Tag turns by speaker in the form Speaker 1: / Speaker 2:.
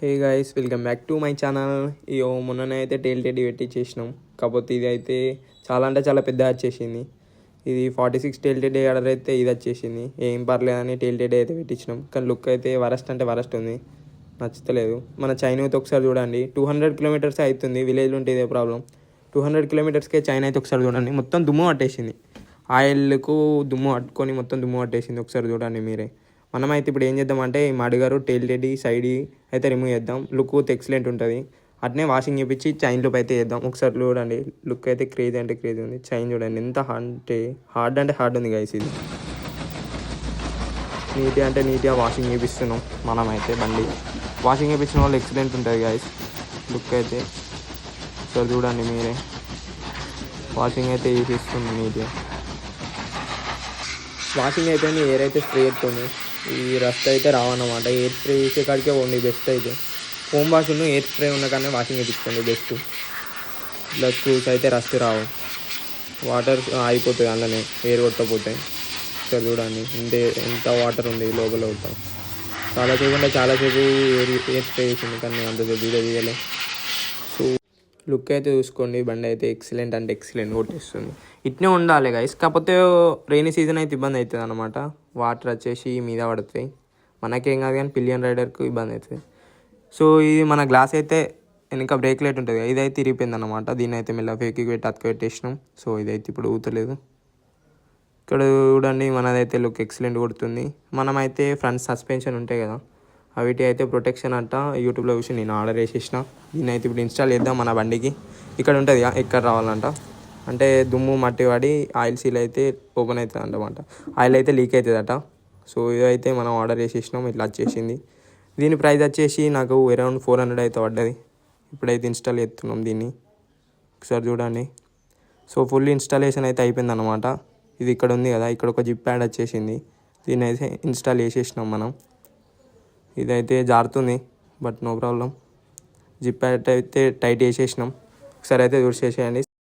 Speaker 1: Hey guys, welcome back to my channel. ఇయో మొన్ననే అయితే టేల్ టెడ్డీ పెట్టి చేసినాం. కాకపోతే ఇది అయితే చాలా అంటే చాలా పెద్ద వచ్చేసింది. ఇది 46 టేల్ టెడ్డీ ఆర్డర్ అయితే ఇది వచ్చేసింది. ఏం పర్లేదని టేల్ టెడ్డీ అయితే పెట్టించినాం. కానీ లుక్ అయితే వరస్ట్ అంటే వరస్ట్ ఉంది, నచ్చుతలేదు. మన చైనా అయితే ఒకసారి చూడండి, 200 కిలోమీటర్స్ అవుతుంది. విలేజ్లో ఉంటే ఇదే ప్రాబ్లం. 200 కిలోమీటర్స్కే చైనా అయితే ఒకసారి చూడండి, మొత్తం దుమ్ము పట్టేసింది. ఆయిల్కు దుమ్ము పట్టుకొని మొత్తం దుమ్ము పట్టేసింది. ఒకసారి చూడండి మీరే. మనమైతే ఇప్పుడు ఏం చేద్దామంటే ఈ మడిగారు టేల్ టెడ్డీ సైడ్ అయితే రిమూవ్ చేద్దాం. లుక్ ఎక్సలెంట్ ఉంటుంది. అట్నే వాషింగ్ చేపించి చైన్ లుక్ అయితే చేద్దాం. ఒకసారి చూడండి, లుక్ అయితే క్రేజీ అంటే క్రేజీ ఉంది. చైన్ చూడండి ఎంత హార్డ్ అంటే హార్డ్ ఉంది గైస్. ఇది నీట్గా అంటే నీట్గా వాషింగ్ చేపిస్తున్నాం మనమైతే. బండి వాషింగ్ చేపించిన వాళ్ళు ఎక్సలెంట్ ఉంటుంది గైస్. లుక్ అయితే ఒకసారి చూడండి మీరే. వాషింగ్ అయితే చేపిస్తుంది నీట్గా. వాషింగ్ అయితే ఎయిర్ అయితే స్ప్రే అవుతుంది. ఈ రస్ట్ అయితే రావన్నమాట. ఎయిర్ స్ప్రే చేసే కాడికే పోండి బెస్ట్. అయితే హోమ్ వాష్ ఎయిర్ స్ప్రే ఉన్న కానీ వాషింగ్ చేయించుకోండి బెస్ట్. ఇలా స్క్రూస్ అయితే రస్ట్ రావు, వాటర్ అయిపోతుంది అందులోనే ఎయిర్ కొట్టకపోతాయి. ఇక్కడ చూడండి ఎంత వాటర్ ఉంది లోపల అవుతాం. చాలాసేపు అంటే చాలాసేపు ఎయిర్ స్ప్రే చేసింది కానీ అంతసేపు వీడియో తీయలే. సో లుక్ అయితే చూసుకోండి, బండి అయితే ఎక్సలెంట్ అంటే ఎక్సలెంట్ కొట్టేస్తుంది. ఇట్నే ఉండాలి గైస్. కాకపోతే రెయినీ సీజన్ అయితే ఇబ్బంది అవుతుంది అనమాట. వాటర్ వచ్చేసి మీద పడుతాయి. మనకేం కాదు కానీ పిలియన్ రైడర్కు ఇబ్బంది అవుతుంది. సో ఇది మన గ్లాస్ అయితే వెనక బ్రేక్ లైట్ ఉంటుంది, ఇదైతే ఇరిగిపోయింది అనమాట. దీన్ని అయితే మెల్ల ఫేక్కి పెట్టి అతక పెట్టేసినాం. సో ఇదైతే ఇప్పుడు ఊతలేదు. ఇక్కడ చూడండి మనదైతే లుక్ ఎక్సలెంట్ కొడుతుంది. మనమైతే ఫ్రంట్ సస్పెన్షన్ ఉంటాయి కదా, వీటి అయితే ప్రొటెక్షన్ అంట యూట్యూబ్లో చూసి నేను ఆర్డర్ చేసేసిన. దీన్ని అయితే ఇప్పుడు ఇన్స్టాల్ చేద్దాం మన బండికి. ఇక్కడ ఉంటుంది ఎక్కడ రావాలంట అంటే దుమ్ము మట్టి పడి ఆయిల్ సీల్ అయితే ఓపెన్ అవుతుంది అన్నమాట. ఆయిల్ అయితే లీక్ అవుతుందట. సో ఇదైతే మనం ఆర్డర్ చేసేసినాం, ఇట్లా వచ్చేసింది. దీని ప్రైస్ వచ్చేసి నాకు అరౌండ్ 400 అయితే పడ్డది. ఇప్పుడైతే ఇన్స్టాల్ చేస్తున్నాం దీన్ని. ఒకసారి చూడండి. సో ఫుల్ ఇన్స్టాలేషన్ అయితే అయిపోయింది అనమాట. ఇది ఇక్కడ ఉంది కదా, ఇక్కడ ఒక జిప్ ప్యాడ్ వచ్చేసింది. దీన్ని అయితే ఇన్స్టాల్ చేసేసినాం మనం. ఇదైతే జారుతుంది but no problem. Zip pad అయితే టైట్ చేసేసినాం. ఒకసారి అయితే చూసేసేయండి.